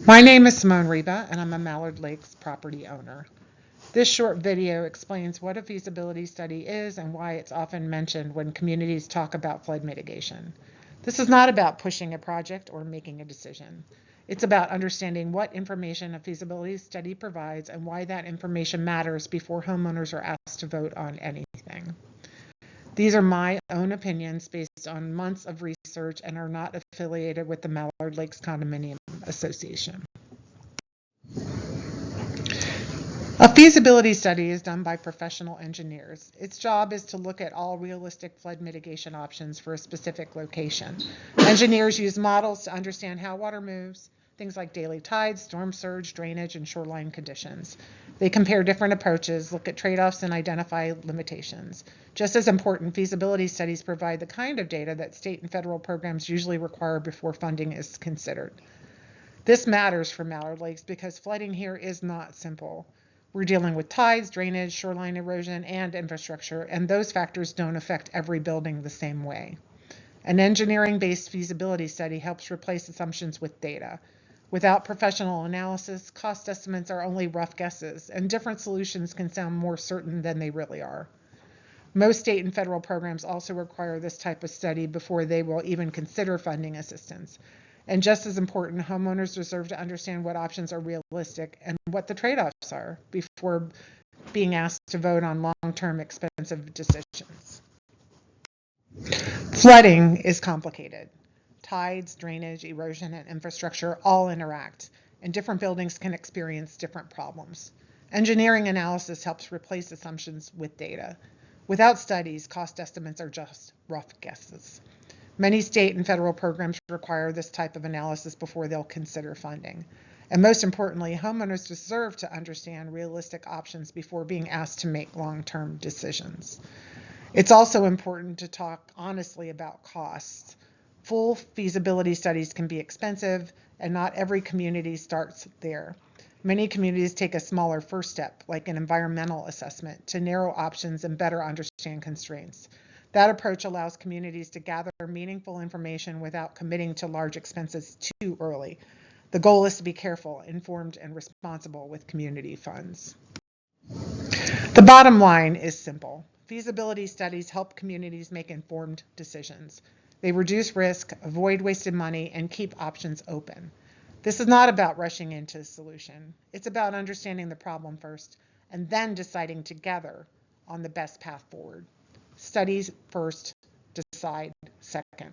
My name is Simone Reba, and I'm a Mallard Lakes property owner. This short video explains what a feasibility study is and why it's often mentioned when communities talk about flood mitigation. This is not about pushing a project or making a decision. It's about understanding what information a feasibility study provides and why that information matters before homeowners are asked to vote on anything. These are my own opinions based on months of research and are not affiliated with the Mallard Lakes Condominium Association. A feasibility study is done by professional engineers. Its job is to look at all realistic flood mitigation options for a specific location. Engineers use models to understand how water moves, things like daily tides, storm surge, drainage, and shoreline conditions. They compare different approaches, look at trade-offs, and identify limitations. Just as important, feasibility studies provide the kind of data that state and federal programs usually require before funding is considered. This matters for Mallard Lakes because flooding here is not simple. We're dealing with tides, drainage, shoreline erosion, and infrastructure, and those factors don't affect every building the same way. An engineering-based feasibility study helps replace assumptions with data. Without professional analysis, cost estimates are only rough guesses, and different solutions can sound more certain than they really are. Most state and federal programs also require this type of study before they will even consider funding assistance. And just as important, homeowners deserve to understand what options are realistic and what the trade-offs are before being asked to vote on long-term expensive decisions. Flooding is complicated. Tides, drainage, erosion, and infrastructure all interact, and different buildings can experience different problems. Engineering analysis helps replace assumptions with data. Without studies, cost estimates are just rough guesses. Many state and federal programs require this type of analysis before they'll consider funding. And most importantly, homeowners deserve to understand realistic options before being asked to make long-term decisions. It's also important to talk honestly about costs. Full feasibility studies can be expensive, and not every community starts there. Many communities take a smaller first step, like an environmental assessment, to narrow options and better understand constraints. That approach allows communities to gather meaningful information without committing to large expenses too early. The goal is to be careful, informed, and responsible with community funds. The bottom line is simple. Feasibility studies help communities make informed decisions. They reduce risk, avoid wasted money, and keep options open. This is not about rushing into a solution. It's about understanding the problem first and then deciding together on the best path forward. Studies first, decide second.